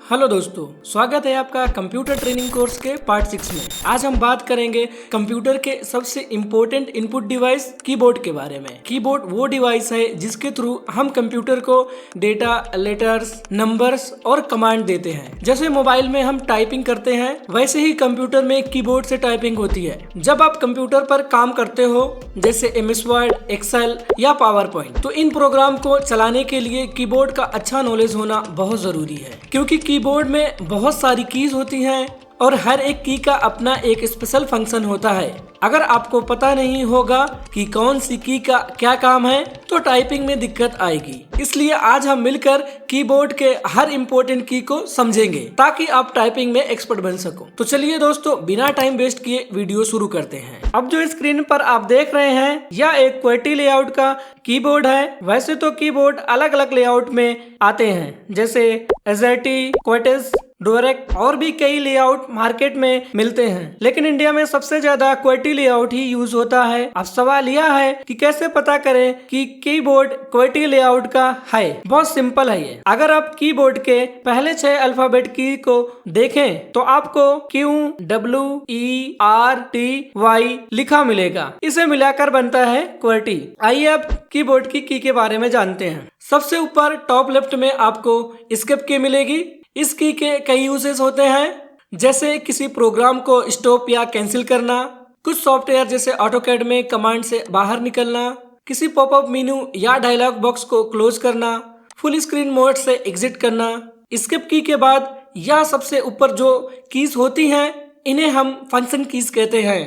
Hello दोस्तों, स्वागत है आपका कंप्यूटर ट्रेनिंग कोर्स के पार्ट 6 में। आज हम बात करेंगे कंप्यूटर के सबसे इम्पोर्टेंट इनपुट डिवाइस कीबोर्ड के बारे में। कीबोर्ड वो डिवाइस है जिसके थ्रू हम कंप्यूटर को डेटा, लेटर्स, नंबर्स और कमांड देते हैं। जैसे मोबाइल में हम टाइपिंग करते हैं, वैसे ही कंप्यूटर में कीबोर्ड से टाइपिंग होती है। जब आप कंप्यूटर पर काम करते हो, जैसे MS वर्ड, एक्सेल या पावर पॉइंट, तो इन प्रोग्राम को चलाने के लिए कीबोर्ड का अच्छा नॉलेज होना बहुत जरूरी है, क्योंकि कीबोर्ड में बहुत सारी कीज होती हैं और हर एक की का अपना एक स्पेशल फंक्शन होता है। अगर आपको पता नहीं होगा कि कौन सी की का क्या काम है, तो टाइपिंग में दिक्कत आएगी। इसलिए आज हम मिलकर कीबोर्ड के हर इम्पोर्टेंट की को समझेंगे, ताकि आप टाइपिंग में एक्सपर्ट बन सको। तो चलिए दोस्तों, बिना टाइम वेस्ट किए वीडियो शुरू करते हैं। अब जो स्क्रीन पर आप देख रहे हैं, यह एक QWERTY लेआउट का कीबोर्ड है। वैसे तो कीबोर्ड अलग अलग लेआउट में आते हैं, जैसे AZERTY, QWERTZ, डोरेक्ट और भी कई लेआउट मार्केट में मिलते हैं, लेकिन इंडिया में सबसे ज्यादा QWERTY लेआउट ही यूज होता है। अब सवाल यह है कि कैसे पता करें कि कीबोर्ड QWERTY लेआउट का है। बहुत सिंपल है ये। अगर आप कीबोर्ड के पहले 6 अल्फाबेट की को देखें तो आपको Q, W, E, R, T, Y लिखा मिलेगा। इसे मिलाकर बनता है QWERTY। आइए अब कीबोर्ड की के बारे में जानते हैं। सबसे ऊपर टॉप लेफ्ट में आपको एस्केप की मिलेगी। इस की के कई यूजेस होते हैं, जैसे किसी प्रोग्राम को स्टॉप या कैंसिल करना, कुछ सॉफ्टवेयर जैसे ऑटोकैड में कमांड से बाहर निकलना, किसी पॉपअप मेनू या डायलॉग बॉक्स को क्लोज करना, फुल स्क्रीन मोड से एग्जिट करना। एस्केप की के बाद यह सबसे ऊपर जो कीज होती हैं, इन्हें हम फंक्शन कीज कहते हैं।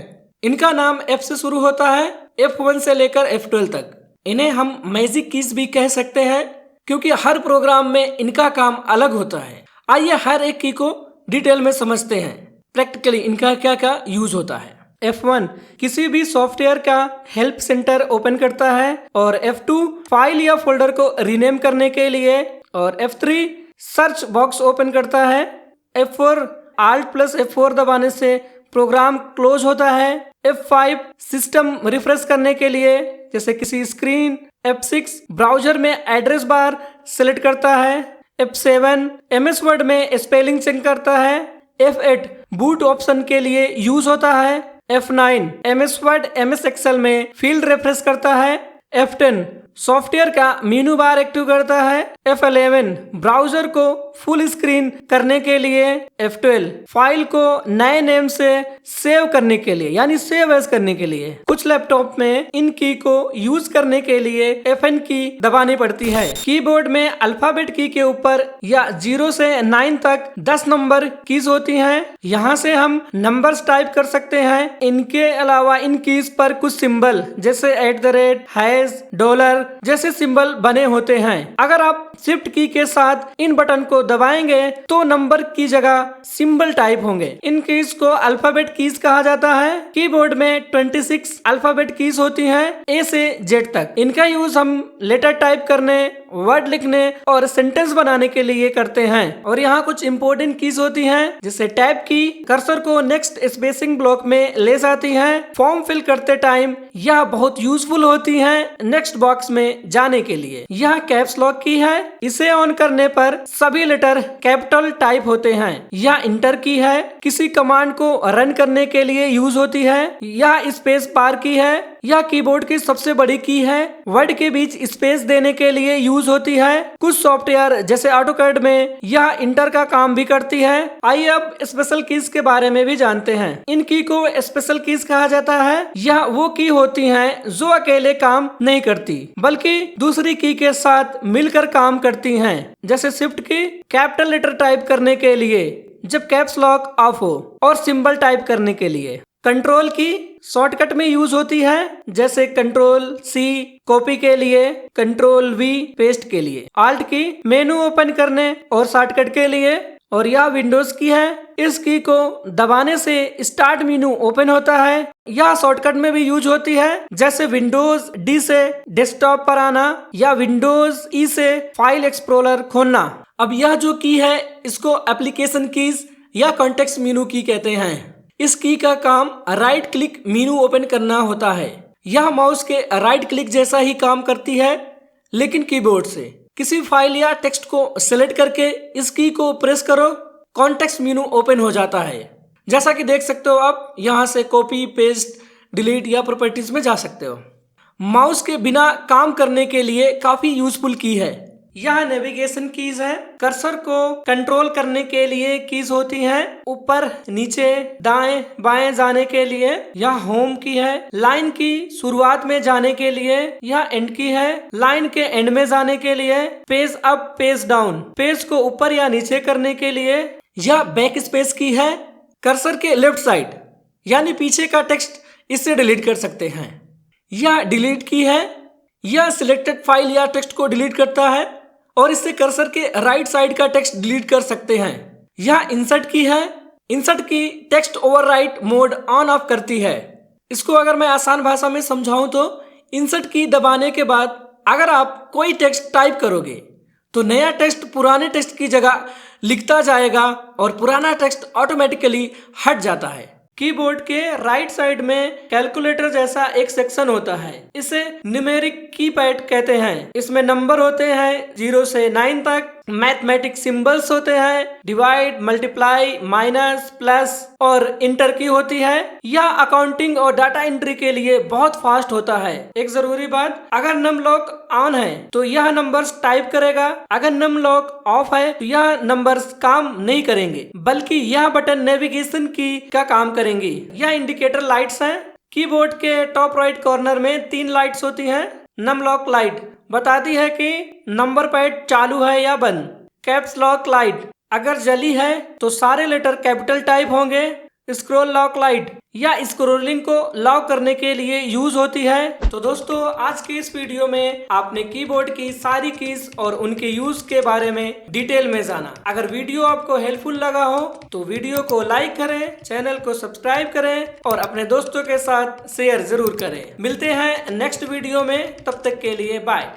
इनका नाम F से शुरू होता है, F1 से लेकर F12 तक। इन्हें हम मैजिक कीज भी कह सकते हैं, क्योंकि हर प्रोग्राम में इनका काम अलग होता है। आइए हर एक की को डिटेल में समझते हैं, प्रैक्टिकली इनका क्या क्या यूज होता है। F1 किसी भी सॉफ्टवेयर का हेल्प सेंटर ओपन करता है, और F2 फाइल या फोल्डर को रीनेम करने के लिए, और F3 सर्च बॉक्स ओपन करता है। F4 Alt+F4 दबाने से प्रोग्राम क्लोज होता है। F5 सिस्टम रिफ्रेश करने के लिए, जैसे किसी स्क्रीन। F6 ब्राउजर में एड्रेस बार सेलेक्ट करता है। F7 MS वर्ड में स्पेलिंग चेक करता है। F8 बूट ऑप्शन के लिए यूज होता है। F9 MS Word MS Excel में फील्ड रिफ्रेश करता है। F10 सॉफ्टवेयर का मेनू बार एक्टिव करता है। F11 ब्राउजर को फुल स्क्रीन करने के लिए। F12 फाइल को नए नेम से सेव करने के लिए, यानी सेव एज करने के लिए। कुछ लैपटॉप में इन की को यूज करने के लिए Fn की दबानी पड़ती है। कीबोर्ड में अल्फाबेट की के ऊपर या 0 से 9 तक 10 नंबर कीज होती हैं। यहाँ से हम नंबर्स टाइप कर सकते हैं। इनके अलावा इन कीज पर कुछ सिंबल, जैसे @ $, जैसे सिंबल बने होते हैं। अगर आप शिफ्ट की के साथ इन बटन को दबाएंगे तो नंबर की जगह सिंबल टाइप होंगे। इन कीज को अल्फाबेट कीज कहा जाता है। कीबोर्ड में 26 अल्फाबेट कीज होती हैं, A से Z तक। इनका यूज हम लेटर टाइप करने, वर्ड लिखने और सेंटेंस बनाने के लिए करते हैं। और यहाँ कुछ इंपॉर्टेंट कीज होती हैं, जैसे टैब की कर्सर को नेक्स्ट स्पेसिंग ब्लॉक में ले जाती है। फॉर्म फिल करते टाइम यह बहुत यूजफुल होती है नेक्स्ट बॉक्स में जाने के लिए। यह कैप्स लॉक की है। इसे ऑन करने पर सभी लेटर कैपिटल टाइप होते हैं। यह इंटर की है, किसी कमांड को रन करने के लिए यूज होती है। यह स्पेस बार की है, यह कीबोर्ड की सबसे बड़ी की है। वर्ड के बीच स्पेस देने के लिए यूज होती है। कुछ सॉफ्टवेयर जैसे ऑटोकैड में यह इंटर का काम भी करती है। आइए अब स्पेशल कीज के बारे में भी जानते हैं। इन की को स्पेशल कीज कहा जाता है। यह वो की होती हैं जो अकेले काम नहीं करती, बल्कि दूसरी की के साथ मिलकर काम करती हैं। जैसे शिफ्ट की कैपिटल लेटर टाइप करने के लिए जब कैप्स लॉक ऑफ हो, और सिंबल टाइप करने के लिए। कंट्रोल की शॉर्टकट में यूज होती है, जैसे Ctrl+C कॉपी के लिए, Ctrl+V पेस्ट के लिए। Alt की मेनू ओपन करने और शॉर्टकट के लिए, और यह विंडोज की है। इस की को दबाने से स्टार्ट मेनू ओपन होता है। यह शॉर्टकट में भी यूज होती है, जैसे विंडोज D से डेस्कटॉप पर आना, या विंडोज E से फाइल एक्सप्लोरर खोलना। अब यह जो की है, इसको एप्लीकेशन कीज या कॉन्टेक्स्ट मेनू की कहते हैं। इस की का काम राइट क्लिक मेनू ओपन करना होता है। यह माउस के राइट क्लिक जैसा ही काम करती है, लेकिन कीबोर्ड से। किसी फाइल या टेक्स्ट को सिलेक्ट करके इस की को प्रेस करो, कॉन्टेक्स्ट मेनू ओपन हो जाता है। जैसा कि देख सकते हो आप यहाँ से कॉपी, पेस्ट, डिलीट या प्रॉपर्टीज में जा सकते हो। माउस के बिना काम करने के लिए काफी यूजफुल की है। यह नेविगेशन कीज है। कर्सर को कंट्रोल करने के लिए कीज होती हैं, ऊपर, नीचे, दाएं, बाएं जाने के लिए यह होम की है। लाइन की शुरुआत में जाने के लिए यह एंड की है। लाइन के एंड में जाने के लिए page up, page down. Page को ऊपर या नीचे करने के लिए यह बैक स्पेस की है। कर्सर के लेफ्ट साइड यानी पीछे का टेक्स्ट इससे डिलीट कर सकते हैं। यह डिलीट की है। यह सिलेक्टेड फाइल या टेक्स्ट को डिलीट करता है और इससे कर्सर के राइट साइड का टेक्स्ट डिलीट कर सकते हैं। यह इंसर्ट की है। इंसर्ट की text overwrite mode on off करती है। इसको अगर मैं आसान भाषा में समझाऊं तो इंसर्ट की दबाने के बाद अगर आप कोई टेक्स्ट टाइप करोगे तो नया टेक्स्ट पुराने टेक्स्ट की जगह लिखता जाएगा और पुराना टेक्स्ट ऑटोमेटिकली हट जाता है। कीबोर्ड के राइट साइड में कैलकुलेटर जैसा एक सेक्शन होता है। इसे न्यूमेरिक कीपैड कहते हैं। इसमें नंबर होते हैं 0 से 9 तक। मैथमेटिक सिंबल्स होते हैं, डिवाइड, मल्टीप्लाई, माइनस, प्लस और इंटर की होती है। यह अकाउंटिंग और डाटा एंट्री के लिए बहुत फास्ट होता है। एक जरूरी बात, अगर नम लॉक ऑन है तो यह नंबर्स टाइप करेगा, अगर नम लॉक ऑफ है तो यह नंबर्स काम नहीं करेंगे, बल्कि यह बटन नेविगेशन की का काम करेंगे। यह इंडिकेटर लाइट्स हैं। कीबोर्ड के टॉप राइट कॉर्नर में 3 लाइट्स होती हैं। नम लॉक लाइट बताती है कि नंबर पैड चालू है या बंद। कैप्स लॉक लाइट अगर जली है तो सारे लेटर कैपिटल टाइप होंगे। स्क्रॉल लॉक लाइट या स्क्रॉलिंग को लॉक करने के लिए यूज होती है। तो दोस्तों, आज की इस वीडियो में आपने कीबोर्ड की सारी कीज और उनके यूज के बारे में डिटेल में जाना। अगर वीडियो आपको हेल्पफुल लगा हो तो वीडियो को लाइक करें, चैनल को सब्सक्राइब करें और अपने दोस्तों के साथ शेयर जरूर करें। मिलते हैं नेक्स्ट वीडियो में, तब तक के लिए बाय।